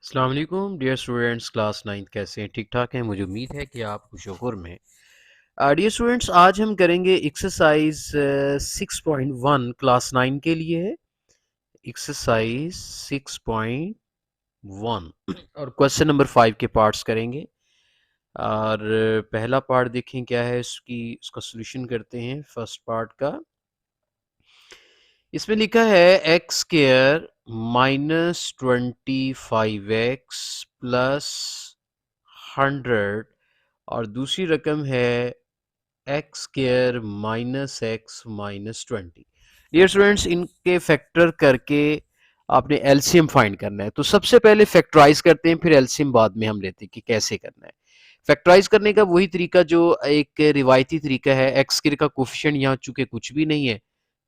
अस्सलाम वालेकुम dear students, class 9 कैसे हैं? ठीक ठाक हैं। मुझे उम्मीद है कि आप खुशगवार में डियर स्टूडेंट्स, आज हम करेंगे एक्सरसाइज 6.1 क्लास 9 के लिए है। एक्सरसाइज 6.1 और क्वेश्चन नंबर 5 के पार्ट्स करेंगे। और पहला पार्ट देखें क्या है, उसका सोल्यूशन करते हैं फर्स्ट पार्ट का। इसमें लिखा है एक्स स्क्वायर -25x प्लस 100 और दूसरी रकम है X square -x-20। Dear students, इनके फैक्टर करके आपने एलसीएम फाइंड करना है। तो सबसे पहले फैक्टराइज करते हैं, फिर एलसीएम बाद में हम लेते हैं कि कैसे करना है। फैक्टराइज करने का वही तरीका जो एक रिवायती तरीका है। एक्स स्क्वायर का कोफिशिएंट यहाँ चूंकि कुछ भी नहीं है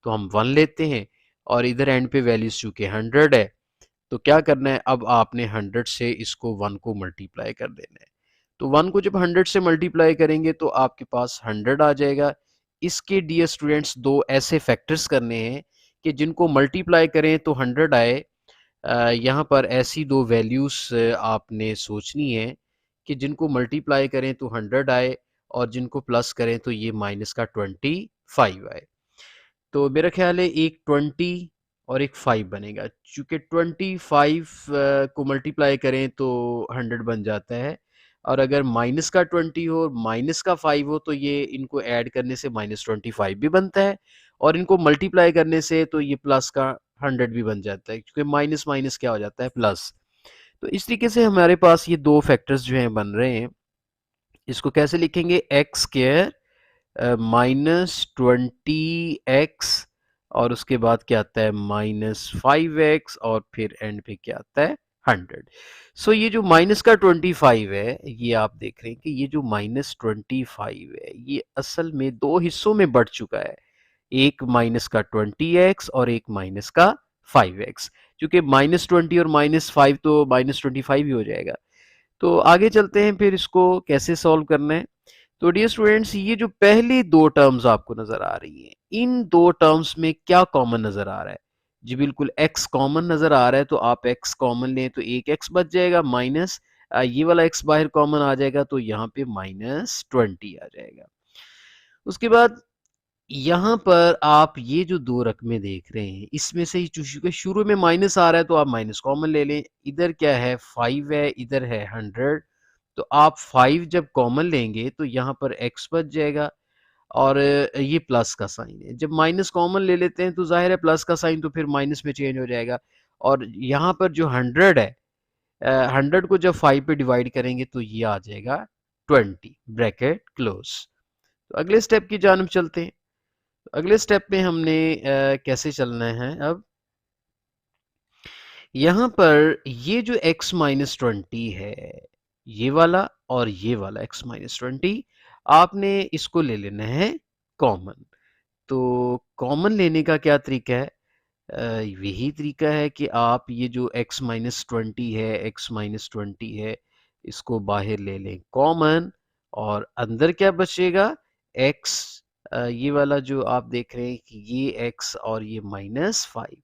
तो हम 1 लेते हैं, और इधर एंड पे वैल्यूज चूंकि 100 है तो क्या करना है, अब आपने 100 से इसको 1 को मल्टीप्लाई कर देना है। तो 1 को जब 100 से मल्टीप्लाई करेंगे तो आपके पास 100 आ जाएगा। इसके डियर स्टूडेंट्स दो ऐसे फैक्टर्स करने हैं कि जिनको मल्टीप्लाई करें तो 100 आए। यहाँ पर ऐसी दो वैल्यूज आपने सोचनी है कि जिनको मल्टीप्लाई करें तो 100 आए, और जिनको प्लस करें तो ये माइनस का 25 आए। तो मेरा ख्याल है एक 20 और एक 5 बनेगा। चूंकि 25 को मल्टीप्लाई करें तो 100 बन जाता है, और अगर माइनस का 20 हो माइनस का 5 हो तो ये इनको ऐड करने से -25 भी बनता है, और इनको मल्टीप्लाई करने से तो ये प्लस का 100 भी बन जाता है, क्योंकि माइनस माइनस क्या हो जाता है, प्लस। तो इस तरीके से हमारे पास ये दो फैक्टर्स जो हैं बन रहे हैं। इसको कैसे लिखेंगे, एक्स स्क्वायर -20x और उसके बाद क्या आता है -5x, और फिर एंड पे क्या आता है 100। सो ये जो माइनस का 25 है, ये आप देख रहे हैं कि ये जो -25 है ये असल में दो हिस्सों में बढ़ चुका है। एक माइनस का 20x और एक माइनस का 5x। क्योंकि -20 और -5 तो -25 ही हो जाएगा। तो आगे चलते हैं, फिर इसको कैसे सॉल्व करना है। तो डियर स्टूडेंट्स, ये जो पहली दो टर्म्स आपको नजर आ रही हैं, इन दो टर्म्स में क्या कॉमन नजर आ रहा है? जी बिल्कुल, x कॉमन नजर आ रहा है, तो आप x कॉमन लें तो एक x बच जाएगा, माइनस ये वाला x बाहर कॉमन आ जाएगा तो यहाँ पे -20 आ जाएगा। उसके बाद यहाँ पर आप ये जो दो रकमें देख रहे हैं, इसमें से ही चूंकि शुरू में माइनस आ रहा है तो आप माइनस कॉमन ले लें। इधर क्या है 5 है, इधर है 100। तो आप 5 जब कॉमन लेंगे तो यहाँ पर x बच जाएगा, और ये प्लस का साइन है। जब माइनस कॉमन ले लेते हैं तो जाहिर है प्लस का साइन तो फिर माइनस में चेंज हो जाएगा। और यहाँ पर जो 100 है, 100 को जब 5 पे डिवाइड करेंगे तो ये आ जाएगा 20, ब्रैकेट क्लोज। तो अगले स्टेप की जानब चलते हैं। अगले स्टेप में हमने कैसे चलना है, अब यहाँ पर ये जो x-20 है, ये वाला और ये वाला x-20, आपने इसको ले लेना है कॉमन। तो कॉमन लेने का क्या तरीका है? यही तरीका है कि आप ये जो x-20 है, इसको बाहर ले लें कॉमन, और अंदर क्या बचेगा, x। ये वाला जो आप देख रहे हैं कि ये x और ये -5,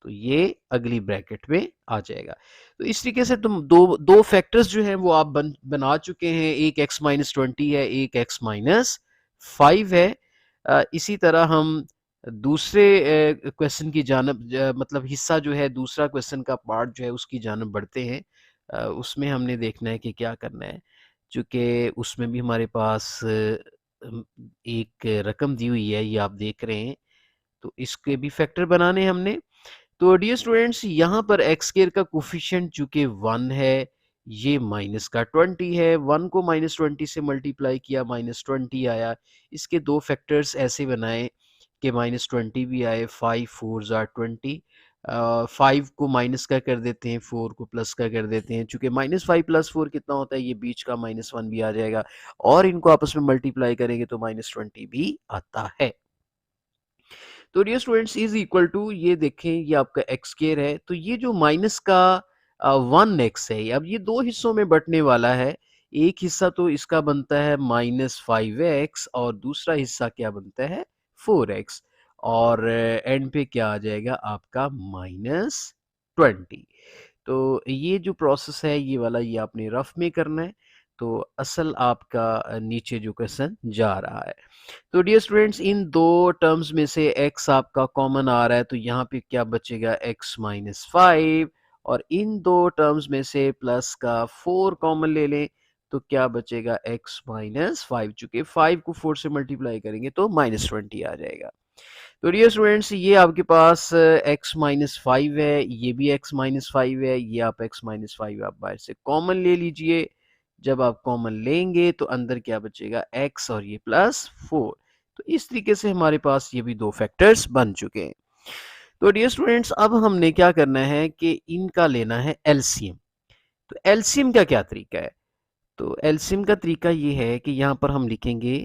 तो ये अगली ब्रैकेट में आ जाएगा। तो इस तरीके से तुम दो दो फैक्टर्स जो हैं वो आप बना चुके हैं। एक x-20 है, एक x-5 है। इसी तरह हम दूसरे क्वेश्चन की जानब मतलब हिस्सा जो है, दूसरा क्वेश्चन का पार्ट जो है उसकी जानब बढ़ते हैं। उसमें हमने देखना है कि क्या करना है, चूँकि उसमें भी हमारे पास एक रकम दी हुई है, ये आप देख रहे हैं। तो इसके भी फैक्टर बनाने हैं हमने। तो डियर स्टूडेंट्स, यहाँ पर एक्स स्क्वायर का कोफिशिएंट चूंकि 1 है, ये माइनस का 20 है, 1 को -20 से मल्टीप्लाई किया -20 आया। इसके दो फैक्टर्स ऐसे बनाए कि -20 भी आए, 5 4 ज़ा 20। 5 को माइनस का कर देते हैं, 4 को प्लस का कर देते हैं। चूंकि -5 + 4 कितना होता है, ये बीच का -1 भी आ जाएगा, और इनको आपस में मल्टीप्लाई करेंगे तो -20 भी आता है। तो dear students, is equal to, ये देखें ये आपका एक्स स्क्वायर है, तो ये जो माइनस का 1x है, अब ये दो हिस्सों में बंटने वाला है। एक हिस्सा तो इसका बनता है -5x, और दूसरा हिस्सा क्या बनता है 4x, और एंड पे क्या आ जाएगा आपका -20। तो ये जो प्रोसेस है ये वाला ये आपने रफ में करना है, तो असल आपका नीचे जो क्वेश्चन जा रहा है। तो डियर स्टूडेंट्स, इन दो टर्म्स में से x आपका कॉमन आ रहा है, तो यहाँ पे क्या बचेगा x माइनस 5, और इन दो टर्म्स में से प्लस का 4 कॉमन ले लें तो क्या बचेगा x माइनस 5, चूंकि 5 को 4 से मल्टीप्लाई करेंगे तो माइनस 20 आ जाएगा। तो डियर स्टूडेंट्स, ये आपके पास x माइनस 5 है, ये भी x माइनस 5 है, ये आप x माइनस 5 आप बाहर से कॉमन ले लीजिए। जब आप कॉमन लेंगे तो अंदर क्या बचेगा x और ये प्लस 4। तो इस तरीके से हमारे पास ये भी दो फैक्टर्स बन चुके हैं। तो डियर स्टूडेंट्स, अब हमने क्या करना है कि इनका लेना है एलसीएम। तो एलसीएम का क्या तरीका है? तो एलसीएम का तरीका ये है कि यहाँ पर हम लिखेंगे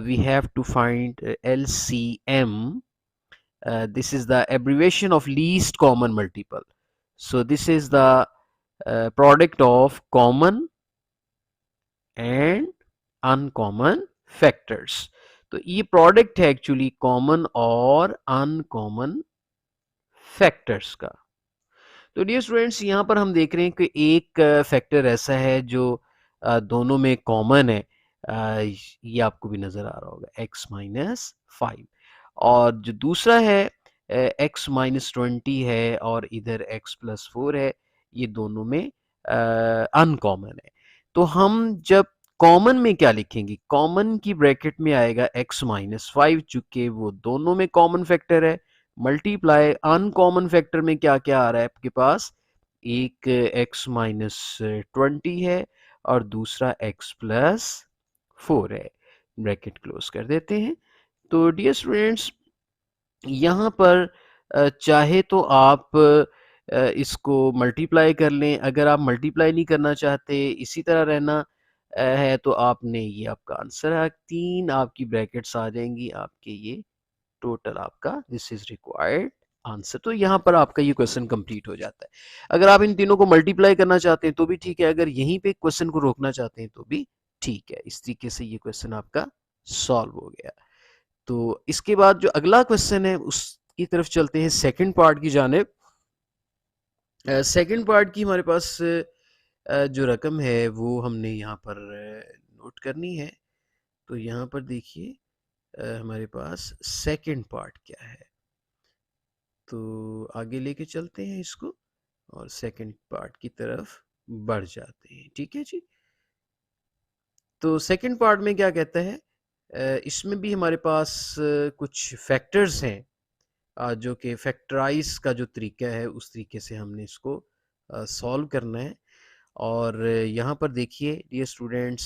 we have to find LCM. This is the abbreviation of least common multiple. So this is the product of common and uncommon factors. तो ये प्रोडक्ट है एक्चुअली कॉमन और अनकॉमन फैक्टर्स का। तो डियर स्टूडेंट्स, यहाँ पर हम देख रहे हैं कि एक फैक्टर ऐसा है जो दोनों में कॉमन है। ये आपको भी नजर आ रहा होगा x माइनस 5, और जो दूसरा है x माइनस 20 है और इधर x प्लस 4 है, ये दोनों में अनकॉमन है। तो हम जब कॉमन में क्या लिखेंगे, कॉमन की ब्रैकेट में आएगा x माइनस 5, चूंकि वो दोनों में कॉमन फैक्टर है, मल्टीप्लाई अनकॉमन फैक्टर में क्या क्या आ रहा है आपके पास, एक x माइनस 20 है और दूसरा x प्लस 4 है। ब्रैकेट क्लोज कर देते हैं। तो डियर स्टूडेंट्स, यहाँ पर चाहे तो आप इसको मल्टीप्लाई कर लें, अगर आप मल्टीप्लाई नहीं करना चाहते इसी तरह रहना है तो आपने ये आपका आंसर है, 3 आपकी ब्रैकेट्स आ जाएंगी आपके, ये टोटल आपका दिस इज रिक्वायर्ड आंसर। तो यहाँ पर आपका ये क्वेश्चन कंप्लीट हो जाता है। अगर आप इन तीनों को मल्टीप्लाई करना चाहते हैं तो भी ठीक है, अगर यहीं पे क्वेश्चन को रोकना चाहते हैं तो भी ठीक है। इस तरीके से ये क्वेश्चन आपका सॉल्व हो गया। तो इसके बाद जो अगला क्वेश्चन है उसकी तरफ चलते हैं, सेकंड पार्ट की जानिब। सेकंड पार्ट की हमारे पास जो रकम है वो हमने यहाँ पर नोट करनी है। तो यहाँ पर देखिए हमारे पास सेकंड पार्ट क्या है, तो आगे लेके चलते हैं इसको और सेकंड पार्ट की तरफ बढ़ जाते हैं। ठीक है जी। तो सेकंड पार्ट में क्या कहता है, इसमें भी हमारे पास कुछ फैक्टर्स हैं, जो कि फैक्टराइज का जो तरीका है उस तरीके से हमने इसको सॉल्व करना है। और यहाँ पर देखिए डियर स्टूडेंट्स,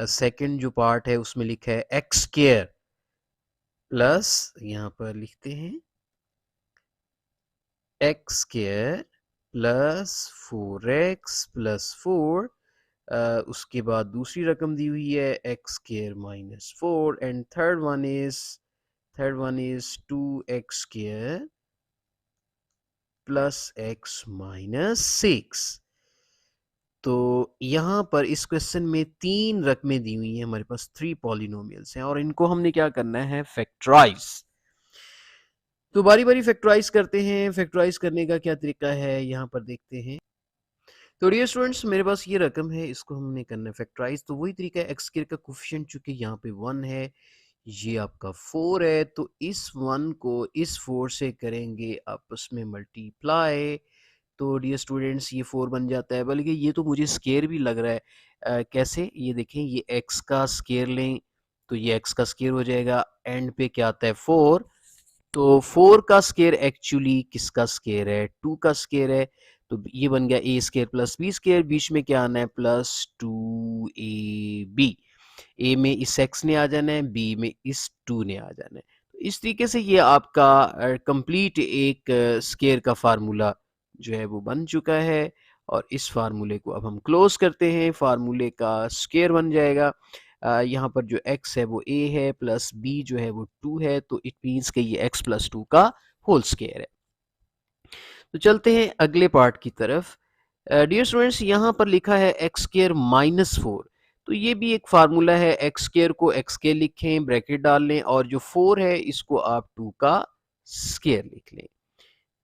सेकंड जो पार्ट है उसमें लिखा है एक्स स्क्वायर प्लस, यहाँ पर लिखते हैं x square plus 4x plus 4, उसके बाद दूसरी रकम दी हुई है X square minus 4, and third one is 2x square plus x minus 6। तो यहाँ पर इस क्वेश्चन में 3 रकमें दी हुई हैं, हमारे पास 3 पॉलिनोमियल्स हैं और इनको हमने क्या करना है, फैक्टराइज। तो बारी बारी फैक्टराइज करते हैं। फैक्टराइज करने का क्या तरीका है यहाँ पर देखते हैं। तो डियर स्टूडेंट्स, मेरे पास ये रकम है, इसको हमने करना है फैक्टराइज। तो वही तरीका है, एक्स स्क्वायर का कोफिशिएंट चूंकि यहाँ पे 1 है, ये आपका 4 है, तो इस 1 को इस 4 से करेंगे आपस में मल्टीप्लाई। तो डियर स्टूडेंट्स, ये 4 बन जाता है, बल्कि ये तो मुझे स्केयर भी लग रहा है। कैसे, ये देखें, ये x का स्केयर लें तो ये x का स्केयर हो जाएगा, एंड पे क्या आता है 4, तो 4 का स्केयर एक्चुअली किसका स्केयर है, 2 का स्केयर है। तो ये बन गया ए स्केयर प्लस बी स्केयर, बीच में क्या आना है प्लस 2ab, ए में इस x ने आ जाना है, बी में इस 2 ने आ जाना है। तो इस तरीके से ये आपका कंप्लीट एक स्केयर का फार्मूला जो है वो बन चुका है, और इस फार्मूले को अब हम क्लोज करते हैं। फार्मूले का स्केयर बन जाएगा, यहाँ पर जो x है वो a है प्लस b जो है वो 2 है, तो इट मीन्स कि ये x प्लस 2 का होल स्केयर है। तो चलते हैं अगले पार्ट की तरफ। डियर स्टूडेंट्स, यहाँ पर लिखा है एक्स स्क्वायर माइनस 4, तो ये भी एक फार्मूला है। एक्स स्क्वायर को एक्स स्क्वायर लिखें, ब्रैकेट डाल लें, और जो 4 है इसको आप 2 का स्क्वायर लिख लें।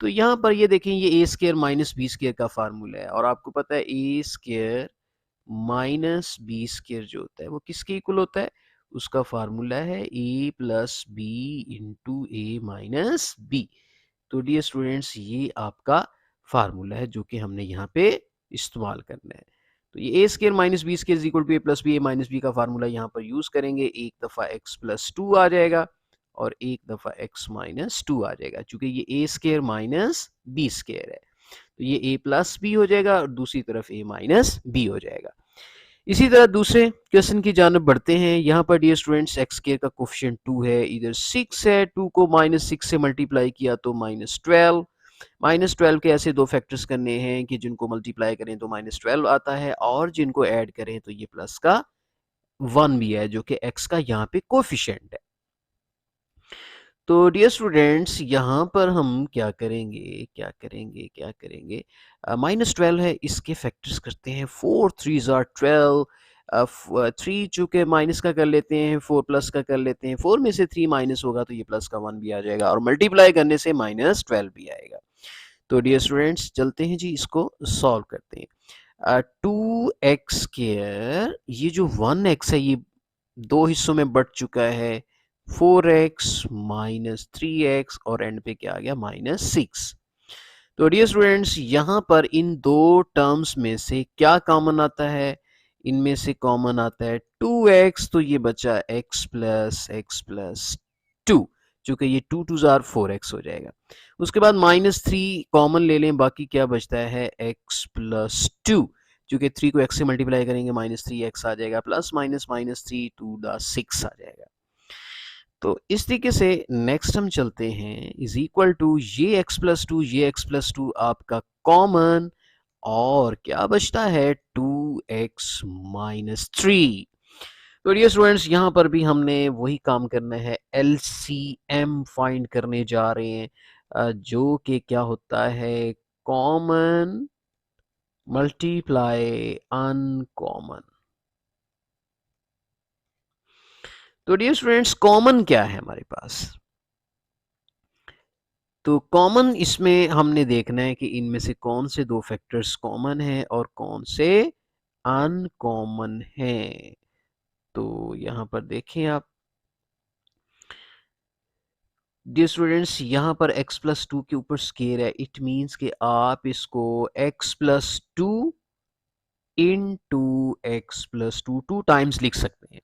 तो यहाँ पर ये देखें ये A square minus B square का फार्मूला है और आपको पता है ए स्क्वायर माइनस बी स्क्वायर जो होता है वो किसके इक्वल होता है, उसका फार्मूला है ए plus B into A minus B. तो डियर स्टूडेंट्स ये आपका फार्मूला है जो कि हमने यहाँ पे इस्तेमाल करना है। तो ये A square minus B square is equal to A plus B A minus B का फार्मूला यहाँ पर यूज करेंगे, एक दफा एक्स प्लस टू आ जाएगा और एक दफा एक्स माइनस टू आ जाएगा, क्योंकि ये A square minus B square है तो ये ए प्लस बी हो जाएगा और दूसरी तरफ ए माइनस बी हो जाएगा। इसी तरह दूसरे क्वेश्चन की जानब बढ़ते हैं। यहाँ पर डियर स्टूडेंट्स एक्स स्क्वायर का कोफिशिएंट 2 है, इधर 6 है, 2 को -6 से मल्टीप्लाई किया तो -12, -12 के ऐसे दो फैक्टर्स करने हैं कि जिनको मल्टीप्लाई करें तो -12 आता है और जिनको ऐड करें तो ये प्लस का 1 भी है जो कि एक्स का यहाँ पे कोफिशिएंट है। तो डियर स्टूडेंट्स यहाँ पर हम क्या करेंगे -12 है, इसके फैक्टर्स करते हैं, 4 3s are 12, 3 चूंकि माइनस का कर लेते हैं, 4 प्लस का कर लेते हैं, 4 में से 3 माइनस होगा तो ये प्लस का 1 भी आ जाएगा और मल्टीप्लाई करने से -12 भी आएगा। तो डियर स्टूडेंट्स चलते हैं जी, इसको सॉल्व करते हैं। 2x स्क्वायर, ये जो 1x है ये दो हिस्सों में बढ़ चुका है, 4x माइनस 3x और एंड पे क्या आ गया -6। तो डियर स्टूडेंट्स यहाँ पर इन दो टर्म्स में से क्या कॉमन आता है, इनमें से कॉमन आता है 2x, तो ये बचा x प्लस 2, चूंकि ये 2 2 जार 4x हो जाएगा। उसके बाद -3 कॉमन ले लें, बाकी क्या बचता है x+2, चूंकि 3 को x से मल्टीप्लाई करेंगे -3x आ जाएगा, प्लस माइनस -3 2 द 6 आ जाएगा। तो इस तरीके से नेक्स्ट हम चलते हैं, इज इक्वल टू ये x+2 आपका कॉमन और क्या बचता है 2x-3। तो डियर स्टूडेंट्स यहाँ पर भी हमने वही काम करना है, एलसीएम फाइंड करने जा रहे हैं, जो कि क्या होता है कॉमन मल्टीप्लाई अनकॉमन। तो डियर स्टूडेंट्स कॉमन क्या है हमारे पास, तो कॉमन इसमें हमने देखना है कि इनमें से कौन से दो फैक्टर्स कॉमन हैं और कौन से अनकॉमन हैं। तो यहाँ पर देखें आप डियर स्टूडेंट्स, यहाँ पर x+2 के ऊपर स्केयर है, इट मीन्स कि आप इसको x+2 into x+2 two times लिख सकते हैं।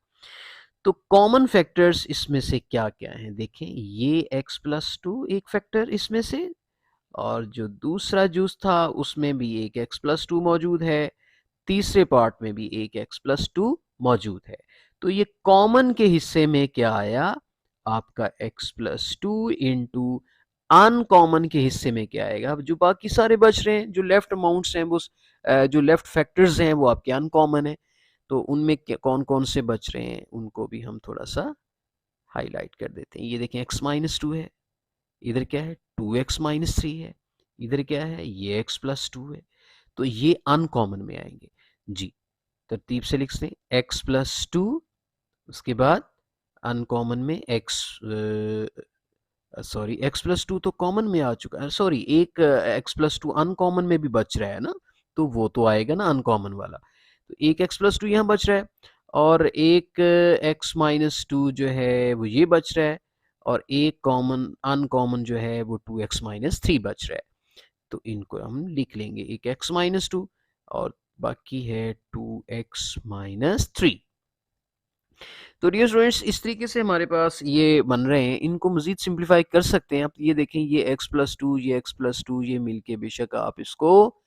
तो कॉमन फैक्टर्स इसमें से क्या क्या हैं, देखें ये x+2 एक फैक्टर इसमें से, और जो दूसरा जूस था उसमें भी एक x+2 मौजूद है, तीसरे पार्ट में भी एक x+2 मौजूद है। तो ये कॉमन के हिस्से में क्या आया आपका x+2 इंटू अनकॉमन के हिस्से में क्या आएगा, जो बाकी सारे बच रहे हैं, जो लेफ्ट अमाउंट्स हैं वो जो लेफ्ट फैक्टर्स हैं वो आपके अनकॉमन है। तो उनमें कौन कौन से बच रहे हैं उनको भी हम थोड़ा सा हाईलाइट कर देते हैं। ये देखें x-2 है, इधर क्या है 2x-3 है, इधर क्या है ये x+2 है, तो ये अनकॉमन में आएंगे जी। तरतीब से लिख दें x+2, उसके बाद अनकॉमन में x+2 तो कॉमन में आ चुका है, सॉरी एक x+2 अनकॉमन में भी बच रहा है ना, तो वो तो आएगा ना अनकॉमन वाला। तो एक x+2 यहाँ बच रहा है और एक x-2 जो है वो ये बच रहा है और एक कॉमन अनकॉमन जो है वो 2x-3 बच रहा है। तो इनको हम लिख लेंगे, एक x-2 और बाकी है 2x-3। तो डियर स्टूडेंट्स इस तरीके से हमारे पास ये बन रहे हैं, इनको मजीद सिंप्लीफाई कर सकते हैं आप। ये देखें ये x+2 ये x+2 ये मिलके बेशक आप इसको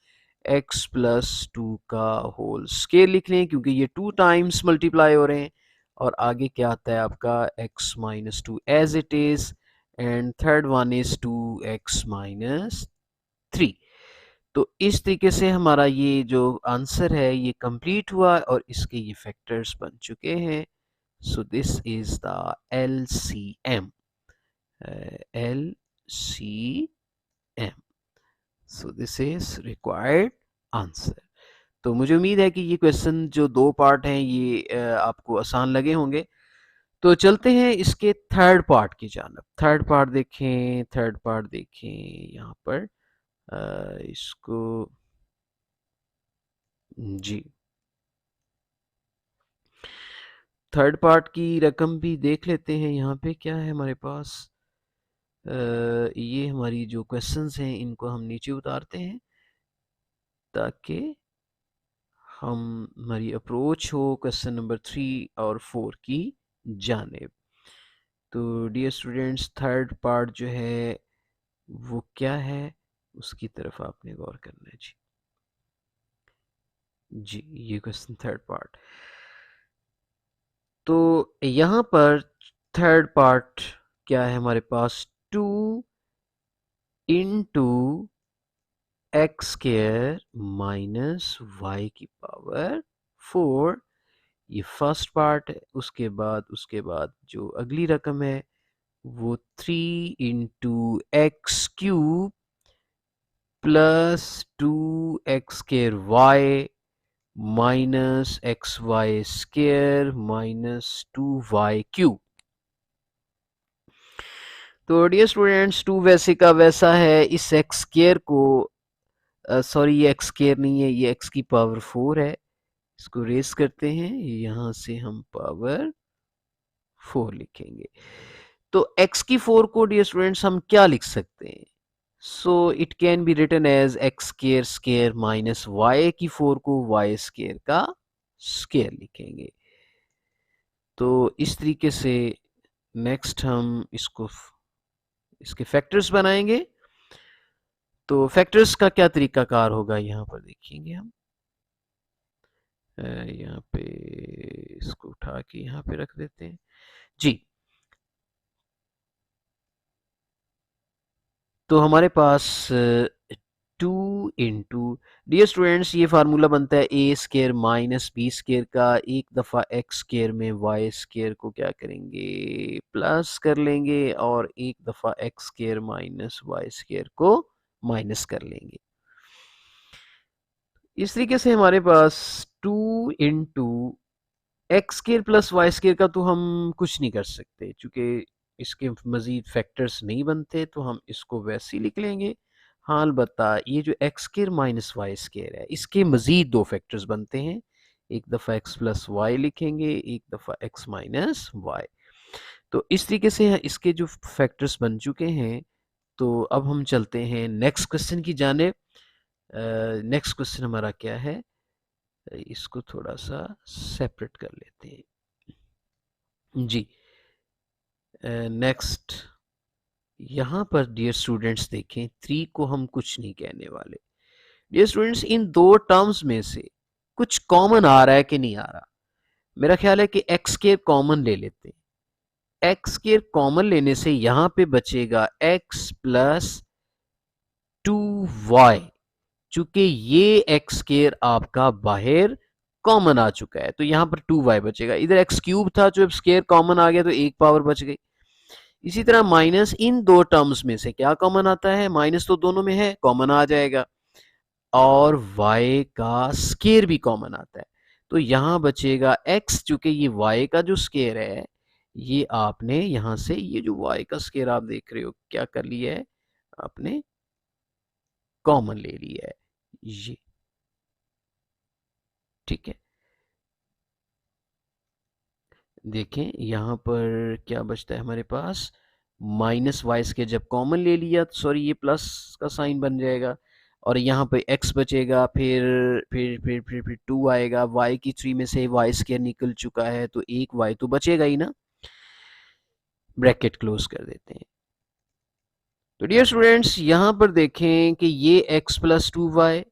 x+2 का होल स्केयर लिख लें, क्योंकि ये 2 टाइम्स मल्टीप्लाई हो रहे हैं। और आगे क्या आता है आपका x-2 as it is, and third one is 2x-3। तो इस तरीके से हमारा ये जो आंसर है ये कंप्लीट हुआ और इसके ये फैक्टर्स बन चुके हैं। So this is the LCM. LCM. So this is required answer. तो मुझे उम्मीद है कि ये क्वेश्चन जो दो पार्ट हैं ये आपको आसान लगे होंगे। तो चलते हैं इसके थर्ड पार्ट की जानब। थर्ड पार्ट देखें यहाँ पर इसको जी थर्ड पार्ट की रकम भी देख लेते हैं। यहाँ पे क्या है हमारे पास, ये हमारी जो क्वेश्चंस हैं इनको हम नीचे उतारते हैं ताकि हमारी अप्रोच हो क्वेश्चन नंबर 3 और 4 की जानिब। तो डियर स्टूडेंट्स, थर्ड पार्ट जो है वो क्या है उसकी तरफ आपने गौर करना है। जी ये क्वेश्चन थर्ड पार्ट। तो यहाँ पर थर्ड पार्ट क्या है हमारे पास, 2 into X square minus Y की पावर 4, ये फर्स्ट पार्ट है। उसके बाद जो अगली रकम है वो 3 into X cube plus 2 X square Y minus X Y square minus 2 y cube. तो डियर स्टूडेंट्स, 2 वैसे का वैसा है। इस एक्स स्क्वायर को सॉरी ये एक्स स्क्वायर नहीं है, ये एक्स की पावर 4 है। इसको रेस करते हैं, यहां से हम पावर 4 लिखेंगे। तो x की 4 को डियर स्टूडेंट्स हम क्या लिख सकते हैं, so it can be written as X square square minus Y की 4 को वाई स्क्वायर का स्क्वायर लिखेंगे। तो इस तरीके से नेक्स्ट हम इसके फैक्टर्स बनाएंगे। तो फैक्टर्स का क्या तरीकाकार होगा यहाँ पर देखेंगे हम। यहाँ पे इसको उठा के यहाँ पे रख देते हैं जी। तो हमारे पास 2 इंटू, डियर स्टूडेंट्स ये फार्मूला बनता है A square minus B square का। एक दफ़ा एक्स स्केयर में वाई स्केयर को क्या करेंगे, प्लस कर लेंगे, और एक दफ़ा X square minus Y square को माइनस कर लेंगे। इस तरीके से हमारे पास 2 into X square plus Y square का तो हम कुछ नहीं कर सकते, चूंकि इसके मजीद फैक्टर्स नहीं बनते, तो हम इसको वैसे ही लिख लेंगे। हाँ अलबत्ता ये जो X square minus Y square है इसके मजीद 2 फैक्टर्स बनते हैं। एक दफ़ा एक्स प्लस वाई लिखेंगे, एक दफ़ा एक्स माइनस वाई। तो इस तरीके से इसके जो फैक्टर्स बन चुके हैं, तो अब हम चलते हैं नेक्स्ट क्वेश्चन की जानिब। नेक्स्ट क्वेश्चन हमारा क्या है, इसको थोड़ा सा सेपरेट कर लेते हैं जी। नेक्स्ट यहाँ पर डियर स्टूडेंट्स देखें, 3 को हम कुछ नहीं कहने वाले। डियर स्टूडेंट्स, इन 2 टर्म्स में से कुछ कॉमन आ रहा है कि नहीं आ रहा। मेरा ख्याल है कि एक्स स्क्वायर कॉमन ले लेते हैं। एक्स स्क्वायर कॉमन लेने से यहाँ पे बचेगा एक्स प्लस 2y, चूंकि ये एक्स स्क्वायर आपका बाहर कॉमन आ चुका है, तो यहां पर 2y बचेगा। इधर एक्स क्यूब था, जो स्क्वायर कॉमन आ गया तो एक पावर बच गई। इसी तरह माइनस, इन 2 टर्म्स में से क्या कॉमन आता है, माइनस तो दोनों में है, कॉमन आ जाएगा, और y का स्क्वायर भी कॉमन आता है, तो यहां बचेगा x। चूंकि ये y का जो स्क्वायर है, ये आपने यहां से ये जो y का स्क्वायर आप देख रहे हो क्या कर लिया है, आपने कॉमन ले लिया है ये, ठीक है। देखें यहाँ पर क्या बचता है हमारे पास, माइनस वाई स्क्वायर जब कॉमन ले लिया, सॉरी ये प्लस का साइन बन जाएगा, और यहाँ पे x बचेगा, फिर 2 आएगा, y की 3 में से वाई स्क्वायर निकल चुका है, तो एक y तो बचेगा ही ना, ब्रैकेट क्लोज कर देते हैं। तो डियर स्टूडेंट्स, यहाँ पर देखें कि ये x प्लस 2y,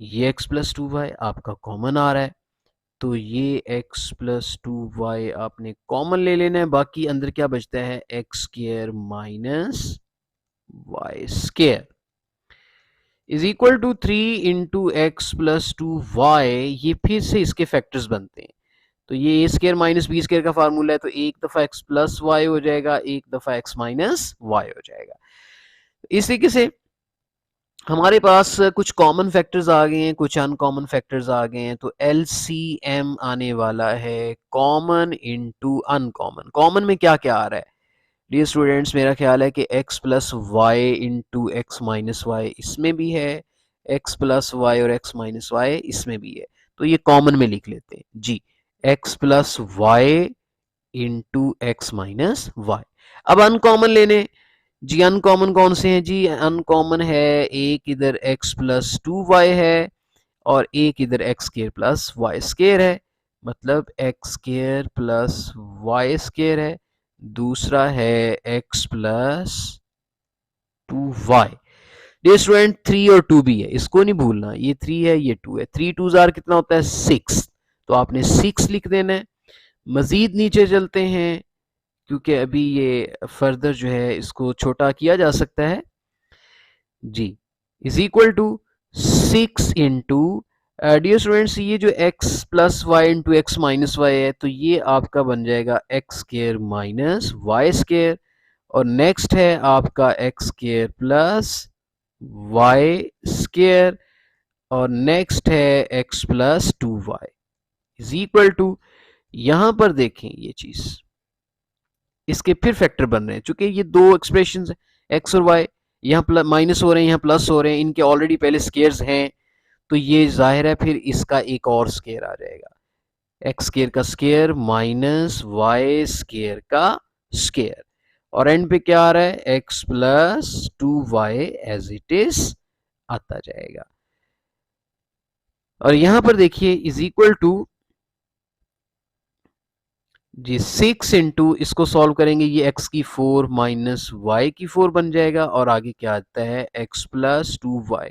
ये x प्लस 2y आपका कॉमन आ रहा है, तो ये x प्लस 2y आपने कॉमन ले लेना है। बाकी अंदर क्या बचता है, X square minus Y square is equal to 3 into X plus 2y। ये फिर से इसके फैक्टर्स बनते हैं, तो ये A square minus B square का फार्मूला है, तो एक दफा एक्स प्लस वाई हो जाएगा, एक दफा एक्स माइनस वाई हो जाएगा। इस तरीके से हमारे पास कुछ कॉमन फैक्टर्स आ गए हैं, कुछ अनकॉमन फैक्टर्स आ गए हैं, तो एलसीएम आने वाला है कॉमन इनटू अनकॉमन। कॉमन में क्या क्या आ रहा है डियर स्टूडेंट्स? मेरा ख्याल है कि x plus Y into X minus Y इसमें भी है, x प्लस वाई और x माइनस वाई इसमें भी है, तो ये कॉमन में लिख लेते हैं जी, x plus Y into X minus Y. अब अनकॉमन लेने जी, अनकॉमन कौन से हैं जी? अनकॉमन है एक इधर x प्लस टू वाई है और एक इधर X square plus Y square है, मतलब X square plus Y square है, दूसरा है X plus two Y. Dear student 3 और 2 भी है, इसको नहीं भूलना, ये 3 है ये 2 है, 3 2 जार कितना होता है 6, तो आपने 6 लिख देना है। मजीद नीचे चलते हैं क्योंकि अभी ये फर्दर जो है इसको छोटा किया जा सकता है जी, is equal to 6 into dear students ये जो x plus Y into X minus Y है, तो ये आपका बन जाएगा X square minus Y square, और नेक्स्ट है आपका X square plus Y square, और नेक्स्ट है X plus two Y is equal to, यहां पर देखें ये चीज, इसके फिर फैक्टर बन रहे हैं, चूंकि ये दो एक्सप्रेशन है एक्स और वाई, यहाँ माइनस हो रहे हैं यहाँ प्लस हो रहे हैं, इनके ऑलरेडी पहले स्केयर्स हैं, तो ये जाहिर है फिर इसका एक और स्केयर आ जाएगा, एक्स स्केयर का स्केयर माइनस वाई स्केयर का स्केयर, और एंड पे क्या आ रहा है X plus two Y as it is आता जाएगा। और यहां पर देखिए इज इक्वल टू जी 6 इंटू इसको सॉल्व करेंगे, ये x की 4 माइनस वाई की 4 बन जाएगा, और आगे क्या आता है x प्लस टू वाई।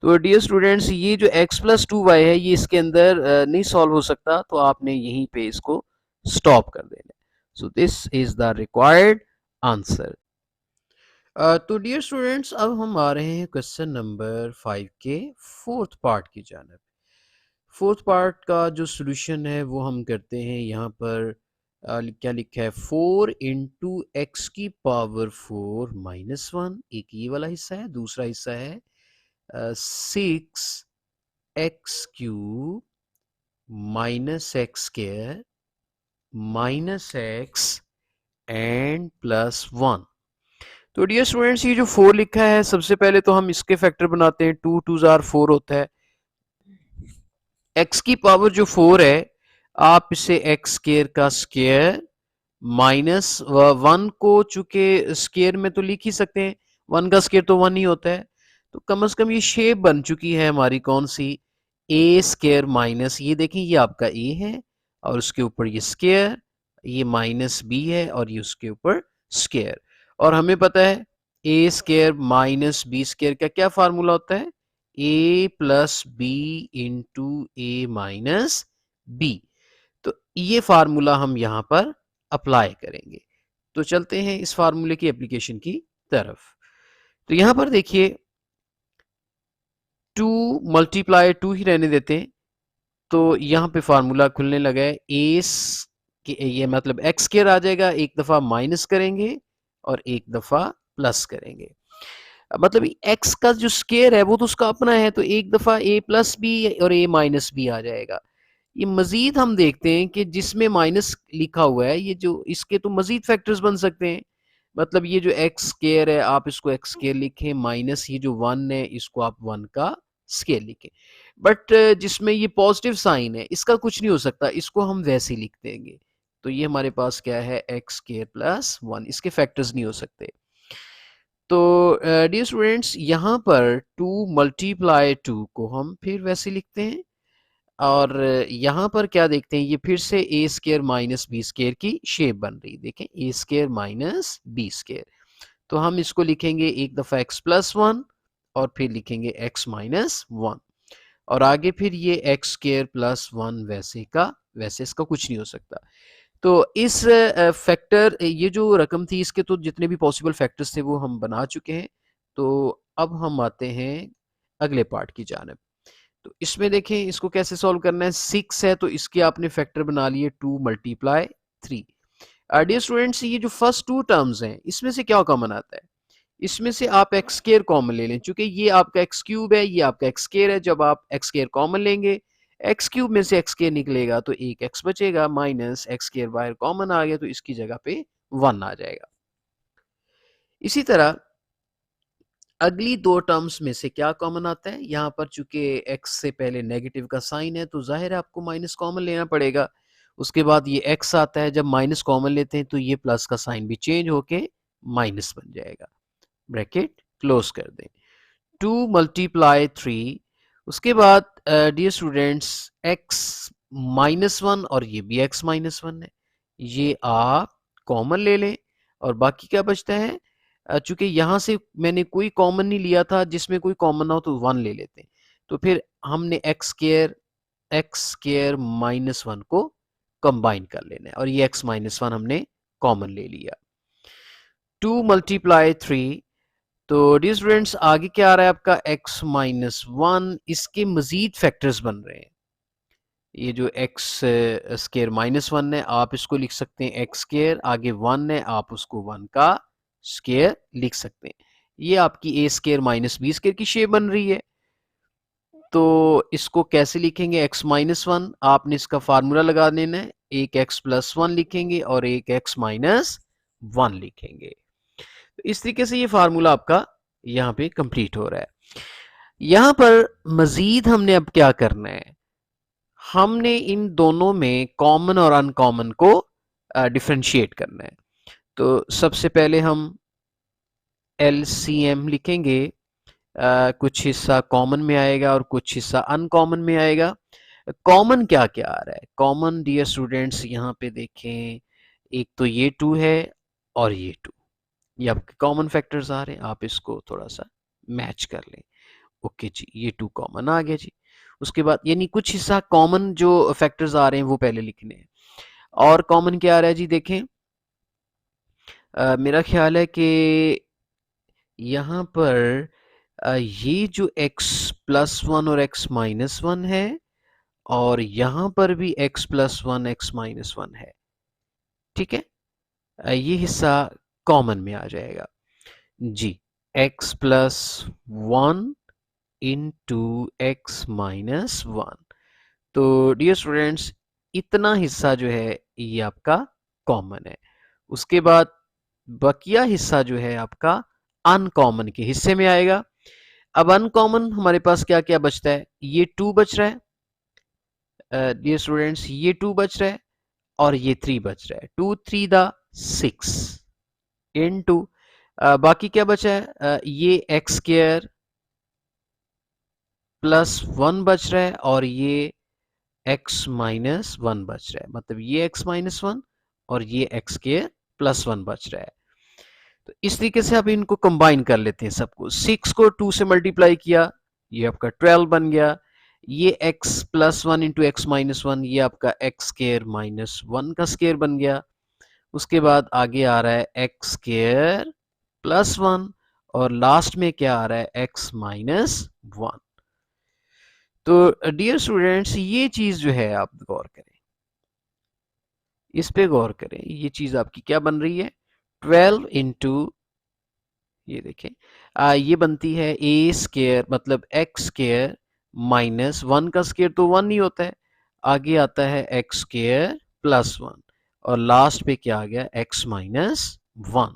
तो डियर स्टूडेंट्स ये जो x प्लस टू वाई है ये इसके अंदर नहीं सॉल्व हो सकता, तो आपने यहीं पे इसको स्टॉप कर देना। So this is the required answer. तो डियर स्टूडेंट्स अब हम आ रहे हैं क्वेश्चन नंबर 5 के फोर्थ पार्ट की जानब। फोर्थ पार्ट का जो सोल्यूशन है वो हम करते हैं, यहाँ पर क्या लिखा है 4 इंटू एक्स की पावर 4 माइनस वन, एक ये वाला हिस्सा है, दूसरा हिस्सा है 6 x cube minus x square minus x and plus one. तो डियर स्टूडेंट्स ये जो 4 लिखा है, सबसे पहले तो हम इसके फैक्टर बनाते हैं, 2 2 जार 4 होता है, x की पावर जो 4 है आप इसे एक्स स्केयर का स्केयर माइनस वन को चूंकि स्केयर में तो लिख ही सकते हैं, वन का स्केयर तो वन ही होता है, तो कम से कम ये शेप बन चुकी है हमारी कौन सी, ए स्केयर माइनस, ये देखें ये आपका ए है और उसके ऊपर ये स्केयर, ये माइनस बी है और ये उसके ऊपर स्केयर, और हमें पता है A square minus B square का क्या फार्मूला होता है, ए plus B into A minus B. तो ये फार्मूला हम यहां पर अप्लाई करेंगे, तो चलते हैं इस फार्मूले की एप्लीकेशन की तरफ। तो यहां पर देखिए 2 मल्टीप्लाई 2 ही रहने देते हैं, तो यहां पे फार्मूला खुलने लगा है, ये मतलब एक्स स्क्वायर आ जाएगा, एक दफा माइनस करेंगे और एक दफा प्लस करेंगे, मतलब एक्स का जो स्केयर है वो तो उसका अपना है, तो एक दफा ए प्लस बी और ए माइनस बी आ जाएगा। ये मजीद हम देखते हैं कि जिसमें माइनस लिखा हुआ है, ये जो इसके तो मजीद फैक्टर्स बन सकते हैं, मतलब ये जो एक्स स्केयर है आप इसको एक्स स्केयर लिखें, माइनस ये जो वन है इसको आप वन का स्केयर लिखें, बट जिसमें ये पॉजिटिव साइन है इसका कुछ नहीं हो सकता, इसको हम वैसे लिख देंगे, तो ये हमारे पास क्या है एक्स स्केयर प्लस वन, इसके फैक्टर्स नहीं हो सकते। तो डियर स्टूडेंट्स यहाँ पर 2 मल्टीप्लाई 2 को हम फिर वैसे लिखते हैं, और यहाँ पर क्या देखते हैं, ये फिर से ए स्केयर माइनस बी स्केयर की शेप बन रही है, देखें ए स्केयर माइनस बी स्केयर, तो हम इसको लिखेंगे एक दफ़ा एक्स प्लस वन और फिर लिखेंगे एक्स माइनस वन, और आगे फिर ये एक्स स्केयर प्लस वन वैसे का वैसे, इसका कुछ नहीं हो सकता। तो इस फैक्टर ये जो रकम थी इसके तो जितने भी पॉसिबल फैक्टर्स थे वो हम बना चुके हैं, तो अब हम आते हैं अगले पार्ट की जानब। तो इसमें देखें इसको कैसे सॉल्व करना है, 6 है तो इसके आपने फैक्टर बना लिए 2 मल्टीप्लाई 3। डियर स्टूडेंट्स ये जो फर्स्ट टू टर्म्स हैं इसमें से क्या कॉमन आता है, इसमें से आप एक्स स्क्वायर कॉमन ले लें, चूंकि ये आपका एक्स क्यूब है, ये आपका एक्स स्क्वायर है। जब आप एक्स स्क्वायर कॉमन लेंगे, एक्स क्यूब में से एक्स स्क्वायर निकलेगा तो एक एक्स बचेगा, माइनस एक्स स्क्वायर बाहर कॉमन आ गया तो इसकी जगह पे 1 आ जाएगा। इसी तरह अगली दो टर्म्स में से क्या कॉमन आता है, यहाँ पर चूंकि एक्स से पहले नेगेटिव का साइन है तो जाहिर है आपको माइनस कॉमन लेना पड़ेगा। उसके बाद ये एक्स आता है, जब माइनस कॉमन लेते हैं तो ये प्लस का साइन भी चेंज होके माइनस बन जाएगा। ब्रैकेट क्लोज कर दें। 2 मल्टीप्लाई 3, उसके बाद डियर स्टूडेंट्स एक्स माइनस 1 और ये भी एक्स माइनस 1 है, ये आप कॉमन ले लें और बाकी क्या बचता है, चूंकि यहाँ से मैंने कोई कॉमन नहीं लिया था, जिसमें कोई कॉमन ना हो तो 1 ले लेते हैं। तो फिर हमने एक्स स्क्वायर माइनस 1 को कंबाइन कर लेना है और ये एक्स माइनस 1 हमने कॉमन ले लिया। 2 मल्टीप्लाई 3, तो डियर स्टूडेंट्स आगे क्या आ रहा है आपका x माइनस 1, इसके मजीद फैक्टर्स बन रहे हैं। ये जो x स्क्वायर माइनस 1 है, आप इसको लिख सकते हैं एक्स स्क्वायर, आगे 1 है आप उसको 1 का स्क्वायर लिख सकते हैं। ये आपकी ए स्क्वायर माइनस बी स्क्वायर की शेप बन रही है। तो इसको कैसे लिखेंगे, x माइनस 1, आपने इसका फार्मूला लगा देना है, एक x प्लस 1 लिखेंगे और एक x माइनस 1 लिखेंगे। इस तरीके से ये फार्मूला आपका यहाँ पे कंप्लीट हो रहा है। यहाँ पर मजीद हमने अब क्या करना है, हमने इन दोनों में कॉमन और अनकॉमन को डिफरेंशिएट करना है। तो सबसे पहले हम LCM लिखेंगे, कुछ हिस्सा कॉमन में आएगा और कुछ हिस्सा अनकॉमन में आएगा। कॉमन क्या क्या आ रहा है, कॉमन डियर स्टूडेंट्स यहाँ पे देखें, एक तो ये 2 है और ये 2, ये आपके कॉमन फैक्टर्स आ रहे हैं, आप इसको थोड़ा सा मैच कर लें। ओके जी, ये 2 कॉमन आ गया जी। उसके बाद यानी कुछ हिस्सा कॉमन जो फैक्टर्स आ रहे हैं वो पहले लिखने हैं। और कॉमन क्या आ रहा है जी, देखें मेरा ख्याल है कि यहाँ पर ये जो x प्लस 1 और x माइनस 1 है और यहाँ पर भी x प्लस 1 x माइनस 1 है, ठीक है, ये हिस्सा कॉमन में आ जाएगा जी। x plus 1 into X minus 1, तो डियर स्टूडेंट्स इतना हिस्सा जो है ये आपका कॉमन है। उसके बाद बकिया हिस्सा जो है आपका अनकॉमन के हिस्से में आएगा। अब अनकॉमन हमारे पास क्या क्या बचता है, ये 2 बच रहा है डियर स्टूडेंट्स, ये 2 बच रहा है और ये 3 बच रहा है, 2 3 दा 6 इनटू बाकी क्या बचा है, ये एक्स स्क्वायर प्लस 1 बच रहा है और ये x माइनस 1 बच रहा है, मतलब ये x माइनस 1 और ये x के प्लस 1 बच रहा है। तो इस तरीके से आप इनको कंबाइन कर लेते हैं सबको। 6 को 2 से मल्टीप्लाई किया, ये आपका 12 बन गया। ये x plus 1 into X minus 1, ये आपका एक्स स्क्वायर माइनस 1 का स्क्वायर बन गया। उसके बाद आगे आ रहा है एक्स स्क्वायर प्लस 1 और लास्ट में क्या आ रहा है, x माइनस 1। तो डियर स्टूडेंट्स ये चीज जो है आप गौर करें, इस पे गौर करें, ये चीज आपकी क्या बन रही है, 12 इंटू ये देखें ये बनती है ए स्क्वायर, मतलब एक्स स्क्वायर माइनस 1 का स्क्वायर तो 1 ही होता है, आगे आता है एक्स स्क्वायर प्लस 1 और लास्ट पे क्या आ गया, एक्स माइनस 1।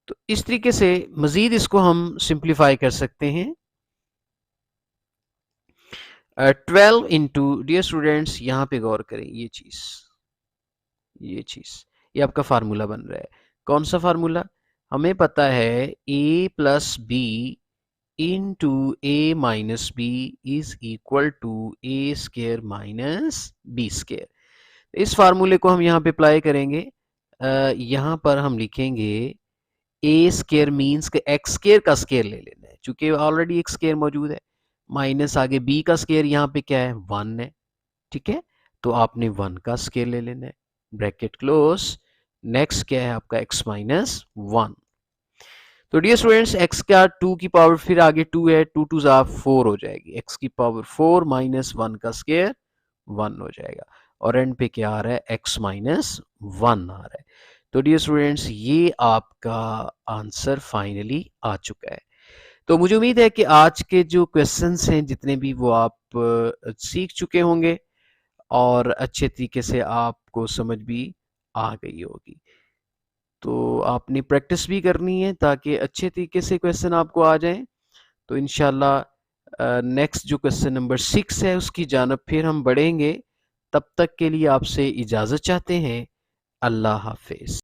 तो इस तरीके से मजीद इसको हम सिंप्लीफाई कर सकते हैं। 12 इंटू डियर स्टूडेंट्स यहाँ पे गौर करें, ये चीज ये आपका फार्मूला बन रहा है। कौन सा फार्मूला, हमें पता है a plus B into A minus B is equal to A square minus B square. इस फार्मूले को हम यहाँ पे अप्लाई करेंगे। यहाँ पर हम लिखेंगे ए स्क्वायर मीन्स के एक्स स्क्वायर का स्क्वायर ले लेना है, चूंकि ऑलरेडी एक स्क्वायर मौजूद है, माइनस आगे बी का स्क्वायर यहाँ पे क्या है, 1 है, ठीक है, तो आपने 1 का स्क्वायर ले लेना है, ब्रैकेट क्लोज। नेक्स्ट क्या है आपका x माइनस 1। तो डियर स्टूडेंट्स x का 2 की पावर फिर आगे 2 है, 2 2 जा 4 हो जाएगी, x की पावर 4 माइनस 1 का स्क्वायर 1 हो जाएगा और एंड पे क्या आ रहा है, x माइनस 1 आ रहा है। तो डियर स्टूडेंट्स, ये आपका आंसर फाइनली आ चुका है। तो मुझे उम्मीद है कि आज के जो क्वेश्चंस हैं जितने भी, वो आप सीख चुके होंगे और अच्छे तरीके से आपको समझ भी आ गई होगी। तो आपने प्रैक्टिस भी करनी है ताकि अच्छे तरीके से क्वेश्चन आपको आ जाएं। तो इंशाल्लाह नेक्स्ट जो क्वेश्चन नंबर 6 है उसकी जानब फिर हम बढ़ेंगे। तब तक के लिए आपसे इजाज़त चाहते हैं। अल्लाह हाफिज।